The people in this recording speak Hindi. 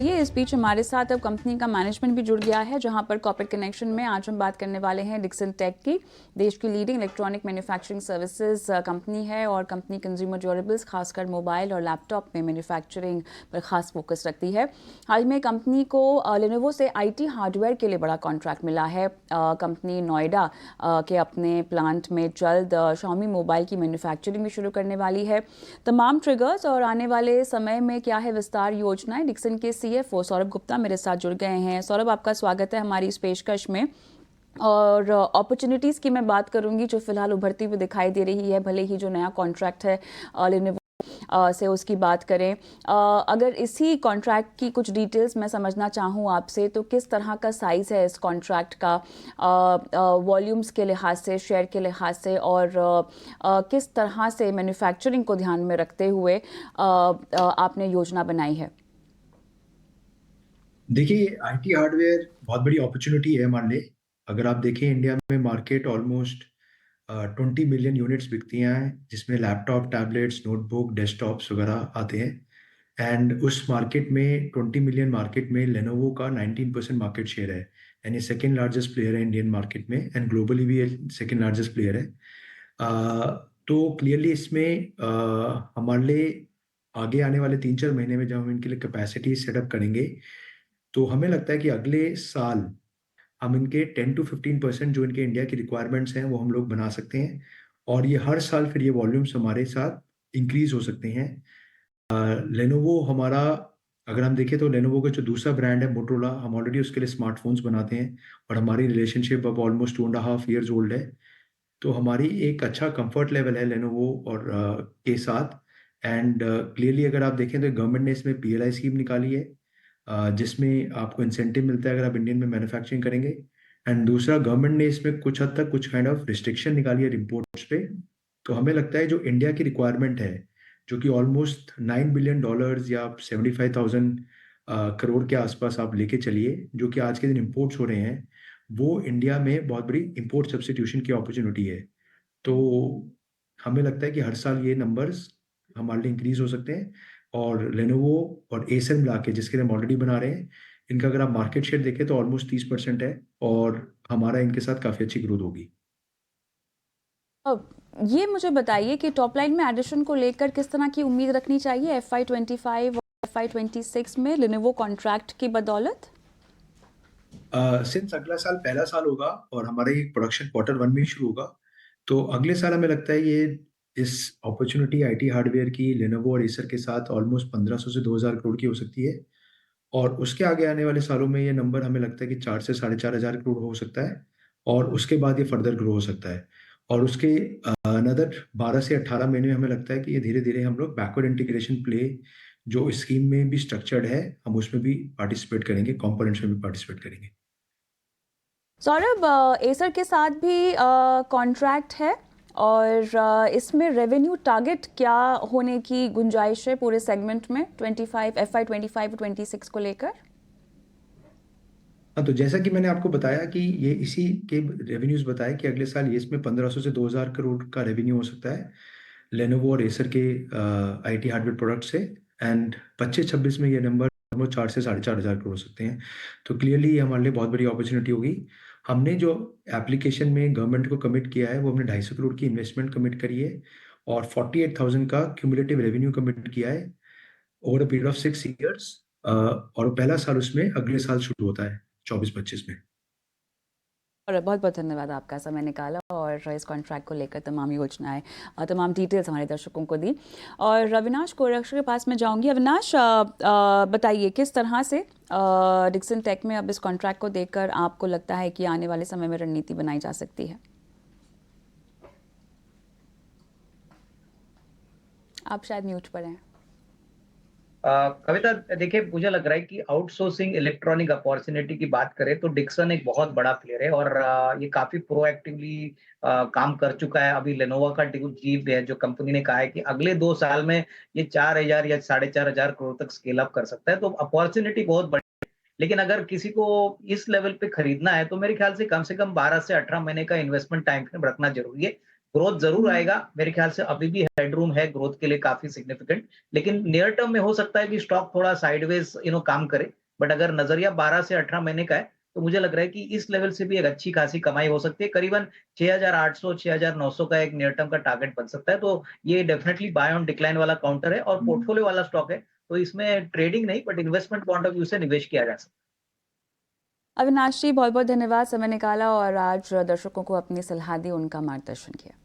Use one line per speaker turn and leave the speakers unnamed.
ये इस बीच हमारे साथ अब कंपनी का मैनेजमेंट भी जुड़ गया है, जहां पर कॉर्पोरेट कनेक्शन में आज हम बात करने वाले हैं डिक्सन टेक की। देश की leading electronic manufacturing services company है और कंपनी कंज्यूमर ड्यूरेबल्स खासकर मोबाइल और लैपटॉप में मैन्युफैक्चरिंग पर खास फोकस रखती है। हाल में कंपनी को लेनोवो से आईटी हार्डवेयर के लिए बड़ा कॉन्ट्रैक्ट मिला है। कंपनी नोएडा के अपने प्लांट में जल्द शाओमी मोबाइल की मैन्युफैक्चरिंग भी शुरू करने वाली है। तमाम ट्रिगर्स और आने वाले समय में क्या है विस्तार योजनाएं, डिक्सन के सीएफओ सौरभ गुप्ता मेरे साथ जुड़ गए हैं। सौरभ, आपका स्वागत है हमारी इस पेशकश में। और अपॉर्चुनिटीज़ की मैं बात करूंगी जो फिलहाल उभरती हुई दिखाई दे रही है, भले ही जो नया कॉन्ट्रैक्ट है लेनोवो से उसकी बात करें। अगर इसी कॉन्ट्रैक्ट की कुछ डिटेल्स मैं समझना चाहूँ आपसे, तो किस तरह का साइज़ है इस कॉन्ट्रैक्ट का, वॉल्यूम्स के लिहाज से, शेयर के लिहाज से, और किस तरह से मैन्युफैक्चरिंग को ध्यान में रखते हुए आपने योजना बनाई है?
देखिए, आईटी हार्डवेयर बहुत बड़ी अपॉर्चुनिटी है हमारे लिए। अगर आप देखें, इंडिया में मार्केट ऑलमोस्ट 20 मिलियन यूनिट्स बिकती हैं, जिसमें लैपटॉप, टैबलेट्स, नोटबुक, डेस्कटॉप्स वगैरह आते हैं। एंड उस मार्केट में 20 मिलियन मार्केट में लेनोवो का 19% मार्केट शेयर है। यानी सेकेंड लार्जेस्ट प्लेयर है इंडियन मार्केट में, एंड ग्लोबली भी सेकेंड लार्जेस्ट प्लेयर है। तो क्लियरली इसमें हमारे लिए आगे आने वाले 3-4 महीने में जब हम इनके लिए कैपेसिटी सेटअप करेंगे, तो हमें लगता है कि अगले साल हम इनके 10 to 15% जो इनके इंडिया की रिक्वायरमेंट्स हैं वो हम लोग बना सकते हैं। और ये हर साल फिर ये वॉल्यूम्स हमारे साथ इंक्रीज हो सकते हैं। लेनोवो हमारा, अगर हम देखें तो लेनोवो का जो दूसरा ब्रांड है मोटोरोला, हम ऑलरेडी उसके लिए स्मार्टफोन्स बनाते हैं और हमारी रिलेशनशिप अब ऑलमोस्ट 2.5 years ओल्ड है। तो हमारी एक अच्छा कंफर्ट लेवल है लेनोवो और के साथ। एंड क्लियरली अगर आप देखें तो गवर्नमेंट ने इसमें पीएलआई स्कीम निकाली है, जिसमें आपको इंसेंटिव मिलता है अगर आप इंडियन में मैन्युफैक्चरिंग करेंगे। एंड दूसरा, गवर्नमेंट ने इसमें कुछ हद तक कुछ काइंड ऑफ रिस्ट्रिक्शन निकाली है इम्पोर्ट्स पे। तो हमें लगता है जो इंडिया की रिक्वायरमेंट है, जो कि ऑलमोस्ट $9 बिलियन या 75,000 करोड़ के आसपास आप लेके चलिए, जो कि आज के दिन इम्पोर्ट्स हो रहे हैं, वो इंडिया में बहुत बड़ी इम्पोर्ट सब्स्टिट्यूशन की अपॉर्चुनिटी है। तो हमें लगता है कि हर साल ये नंबर्स हमारे लिए इंक्रीज हो सकते हैं। और लेनोवो और एसर मिला के, जिसके लिए हम ऑलरेडी बना रहे हैं, इनका अगर आप मार्केट शेयर देखें तो ऑलमोस्ट 30% है। और हमारा इनके साथ काफ़ी अच्छी ग्रोथ होगी।
अब ये मुझे बताइए कि टॉप लाइन में एडिशन को लेकर किस तरह की उम्मीद रखनी चाहिए FY25 और FY26 में लेनोवो कॉन्ट्रैक्ट की बदौलत?
सिंस अगला साल पहला साल होगा और हमारा ये प्रोडक्शन Q1 में ही शुरू होगा, तो अगले साल हमें लगता है ये इस अपॉर्चुनिटी आईटी हार्डवेयर की लेनोवो और एसर के साथ ऑलमोस्ट 1500 से 2000 करोड़ की हो सकती है। और उसके आगे आने वाले सालों में ये नंबर हमें लगता है कि 4 से 4,500 करोड़ हो सकता है। और उसके बाद ये फर्दर ग्रो हो सकता है। और उसके अनदर 12 से 18 महीने में हमें लगता है कि ये धीरे धीरे हम लोग बैकवर्ड इंटीग्रेशन प्ले, जो स्कीम में भी स्ट्रक्चर्ड है, हम उसमें भी पार्टिसिपेट करेंगे, कंपोनेंट्स में भी पार्टिसिपेट करेंगे।
सौरभ, एसर के साथ भी कॉन्ट्रैक्ट है, और इसमें रेवेन्यू टारगेट क्या होने की गुंजाइश है पूरे सेगमेंट में 25 FY25 और 26 को लेकर?
हाँ, तो जैसा कि मैंने आपको बताया कि ये इसी के रेवेन्यूज बताया कि अगले साल ये इसमें 1500 से 2000 करोड़ का रेवेन्यू हो सकता है लेनोवो और एसर के आईटी हार्डवेयर प्रोडक्ट से। एंड 25-26 में ये नंबर ऑलमोस्ट 4 से 4,500 करोड़ हो सकते हैं। तो क्लियरली ये हमारे लिए बहुत बड़ी अपॉर्चुनिटी होगी। हमने जो एप्लीकेशन में गवर्नमेंट को कमिट किया है, वो हमने 250 करोड़ की इन्वेस्टमेंट कमिट करी है और 48,000 का क्यूमुलेटिव रेवेन्यू कमिट किया है over a period of 6 years। और पहला साल उसमें अगले साल शुरू होता है 24-25 में।
और बहुत बहुत धन्यवाद आपका समय निकाला और इस कॉन्ट्रैक्ट को लेकर तमाम योजनाएं, तमाम डिटेल्स हमारे दर्शकों को दी। और अविनाश कोरक्षक के पास मैं जाऊंगी। अविनाश, बताइए किस तरह से डिक्सन टेक में अब इस कॉन्ट्रैक्ट को देखकर आपको लगता है कि आने वाले समय में रणनीति बनाई जा सकती है? आप शायद म्यूट पर हैं।
कविता, देखिए मुझे लग रहा है कि आउटसोर्सिंग इलेक्ट्रॉनिक अपॉर्चुनिटी की बात करें तो डिक्सन एक बहुत बड़ा प्लेयर है और ये काफी प्रोएक्टिवली काम कर चुका है। अभी लेनोवा का चीफ है जो कंपनी ने कहा है कि अगले 2 साल में ये 4,000 या 4,500 करोड़ तक स्केल अप कर सकता है। तो अपॉर्चुनिटी बहुत बड़ी है। लेकिन अगर किसी को इस लेवल पे खरीदना है तो मेरे ख्याल से कम 12 से 18 महीने का इन्वेस्टमेंट टाइम फ्रेम रखना जरूरी है, ग्रोथ जरूर आएगा, मेरे ख्याल से अभी भी हेडरूम है ग्रोथ के लिए काफी सिग्निफिकेंट, लेकिन नियर टर्म में हो सकता है कि स्टॉक थोड़ा साइडवेज काम करे, बट अगर नजरिया 12 से 18 महीने का है तो मुझे लग रहा है कि इस लेवल से भी एक अच्छी खासी कमाई हो सकती है, करीबन 6,800 6,900 का एक नियर टर्म का टारगेट बन सकता है। तो ये डेफिनेटली बाय ऑन डिक्लाइन वाला काउंटर है और पोर्टफोलियो वाला स्टॉक है, तो इसमें ट्रेडिंग नहीं but investment point of view से निवेश किया जा सकता है।
अविनाश जी, बहुत बहुत धन्यवाद, समय निकाला और आज दर्शकों को अपनी सलाह दी, उनका मार्गदर्शन किया।